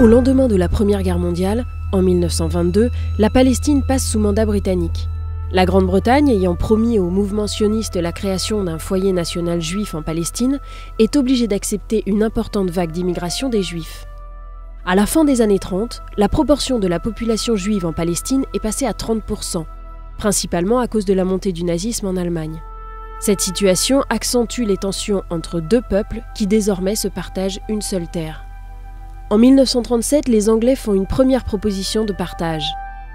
Au lendemain de la Première Guerre mondiale, en 1922, la Palestine passe sous mandat britannique. La Grande-Bretagne, ayant promis au mouvement sioniste la création d'un foyer national juif en Palestine, est obligée d'accepter une importante vague d'immigration des Juifs. À la fin des années 30, la proportion de la population juive en Palestine est passée à 30%, principalement à cause de la montée du nazisme en Allemagne. Cette situation accentue les tensions entre deux peuples qui désormais se partagent une seule terre. En 1937, les Anglais font une première proposition de partage.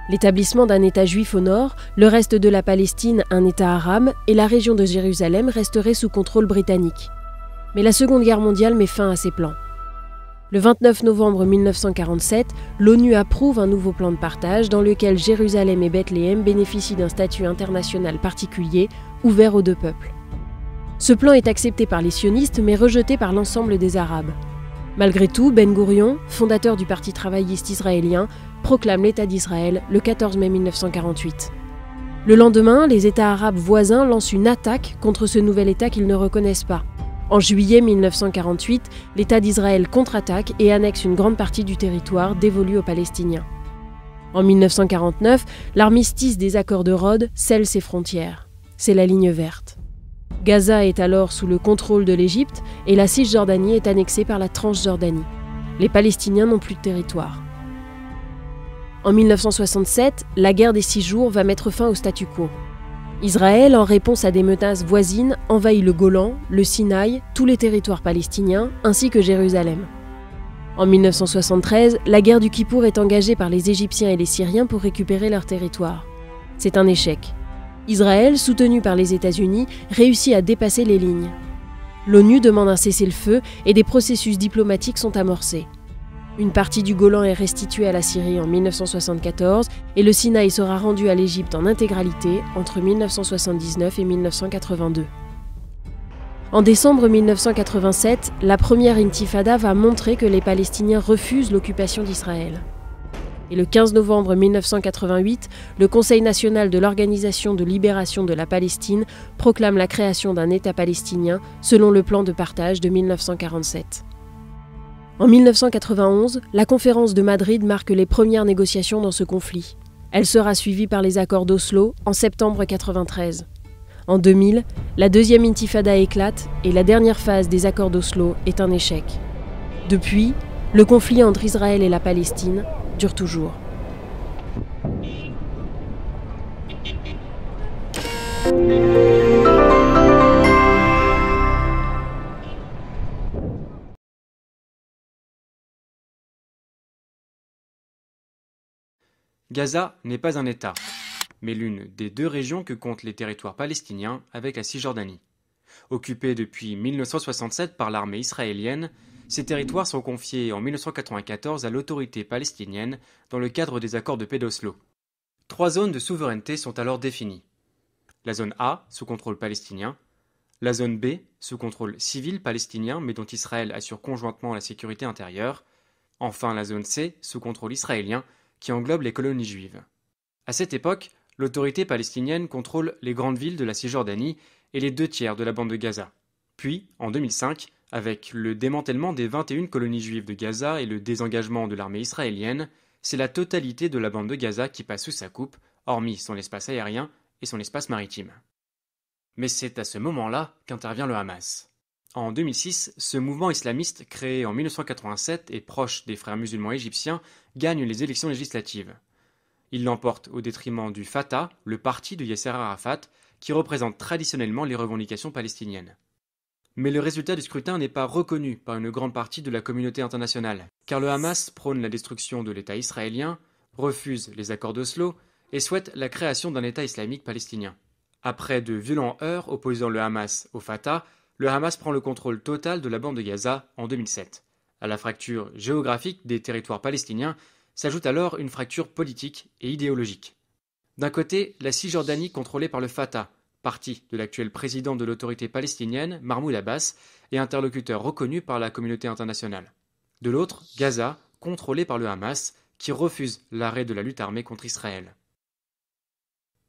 L'établissement d'un État juif au nord, le reste de la Palestine un État arabe et la région de Jérusalem resteraient sous contrôle britannique. Mais la Seconde Guerre mondiale met fin à ces plans. Le 29 novembre 1947, l'ONU approuve un nouveau plan de partage dans lequel Jérusalem et Bethléem bénéficient d'un statut international particulier, ouvert aux deux peuples. Ce plan est accepté par les sionistes mais rejeté par l'ensemble des Arabes. Malgré tout, Ben Gourion, fondateur du Parti travailliste israélien, proclame l'État d'Israël le 14 mai 1948. Le lendemain, les États arabes voisins lancent une attaque contre ce nouvel État qu'ils ne reconnaissent pas. En juillet 1948, l'État d'Israël contre-attaque et annexe une grande partie du territoire dévolu aux Palestiniens. En 1949, l'armistice des accords de Rhodes scelle ses frontières. C'est la ligne verte. Gaza est alors sous le contrôle de l'Égypte et la Cisjordanie est annexée par la Transjordanie. Les Palestiniens n'ont plus de territoire. En 1967, la guerre des 6 jours va mettre fin au statu quo. Israël, en réponse à des menaces voisines, envahit le Golan, le Sinaï, tous les territoires palestiniens, ainsi que Jérusalem. En 1973, la guerre du Kippour est engagée par les Égyptiens et les Syriens pour récupérer leur territoire. C'est un échec. Israël, soutenu par les États-Unis, réussit à dépasser les lignes. L'ONU demande un cessez-le-feu et des processus diplomatiques sont amorcés. Une partie du Golan est restituée à la Syrie en 1974 et le Sinaï sera rendu à l'Égypte en intégralité entre 1979 et 1982. En décembre 1987, la première intifada va montrer que les Palestiniens refusent l'occupation d'Israël. Et le 15 novembre 1988, le Conseil national de l'Organisation de libération de la Palestine proclame la création d'un État palestinien selon le plan de partage de 1947. En 1991, la conférence de Madrid marque les premières négociations dans ce conflit. Elle sera suivie par les accords d'Oslo en septembre 1993. En 2000, la deuxième intifada éclate et la dernière phase des accords d'Oslo est un échec. Depuis, le conflit entre Israël et la Palestine dure toujours. Gaza n'est pas un État, mais l'une des deux régions que comptent les territoires palestiniens avec la Cisjordanie. Occupés depuis 1967 par l'armée israélienne, ces territoires sont confiés en 1994 à l'autorité palestinienne dans le cadre des accords de paix d'Oslo. 3 zones de souveraineté sont alors définies. La zone A, sous contrôle palestinien, la zone B, sous contrôle civil palestinien mais dont Israël assure conjointement la sécurité intérieure, enfin la zone C, sous contrôle israélien, qui englobe les colonies juives. À cette époque, l'autorité palestinienne contrôle les grandes villes de la Cisjordanie et les 2/3 de la bande de Gaza. Puis, en 2005, avec le démantèlement des 21 colonies juives de Gaza et le désengagement de l'armée israélienne, c'est la totalité de la bande de Gaza qui passe sous sa coupe, hormis son espace aérien et son espace maritime. Mais c'est à ce moment-là qu'intervient le Hamas. En 2006, ce mouvement islamiste, créé en 1987 et proche des frères musulmans égyptiens, gagne les élections législatives. Il l'emporte au détriment du Fatah, le parti de Yasser Arafat, qui représente traditionnellement les revendications palestiniennes. Mais le résultat du scrutin n'est pas reconnu par une grande partie de la communauté internationale, car le Hamas prône la destruction de l'État israélien, refuse les accords d'Oslo et souhaite la création d'un État islamique palestinien. Après de violents heurts opposant le Hamas au Fatah, le Hamas prend le contrôle total de la bande de Gaza en 2007. À la fracture géographique des territoires palestiniens s'ajoute alors une fracture politique et idéologique. D'un côté, la Cisjordanie contrôlée par le Fatah, parti de l'actuel président de l'autorité palestinienne, Mahmoud Abbas, et interlocuteur reconnu par la communauté internationale. De l'autre, Gaza, contrôlée par le Hamas, qui refuse l'arrêt de la lutte armée contre Israël.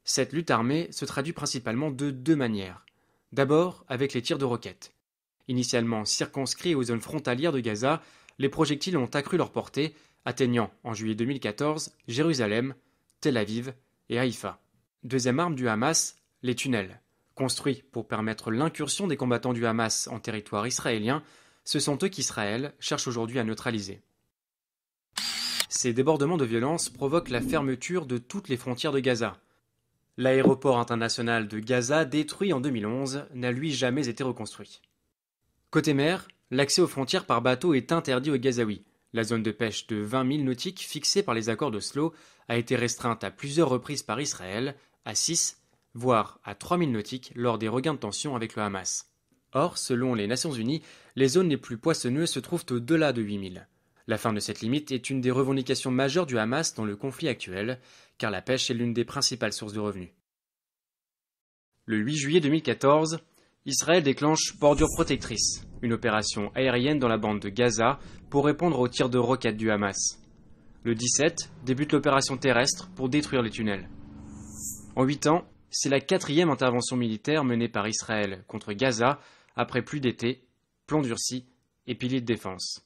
Cette lutte armée se traduit principalement de 2 manières. D'abord, avec les tirs de roquettes. Initialement circonscrits aux zones frontalières de Gaza, les projectiles ont accru leur portée, atteignant en juillet 2014 Jérusalem, Tel Aviv et Haïfa. Deuxième arme du Hamas, les tunnels. Construits pour permettre l'incursion des combattants du Hamas en territoire israélien, ce sont eux qu'Israël cherche aujourd'hui à neutraliser. Ces débordements de violence provoquent la fermeture de toutes les frontières de Gaza. L'aéroport international de Gaza, détruit en 2011, n'a lui jamais été reconstruit. Côté mer, l'accès aux frontières par bateau est interdit aux Gazaouis. La zone de pêche de 20 milles nautiques fixée par les accords d'Oslo a été restreinte à plusieurs reprises par Israël, à 6, voire à 3 milles nautiques lors des regains de tension avec le Hamas. Or, selon les Nations Unies, les zones les plus poissonneuses se trouvent au-delà de 8 milles. La fin de cette limite est une des revendications majeures du Hamas dans le conflit actuel, car la pêche est l'une des principales sources de revenus. Le 8 juillet 2014, Israël déclenche Bordure protectrice, une opération aérienne dans la bande de Gaza pour répondre aux tirs de roquettes du Hamas. Le 17 débute l'opération terrestre pour détruire les tunnels. En 8 ans, c'est la 4e intervention militaire menée par Israël contre Gaza après pluie d'été, plomb durci et piliers de défense.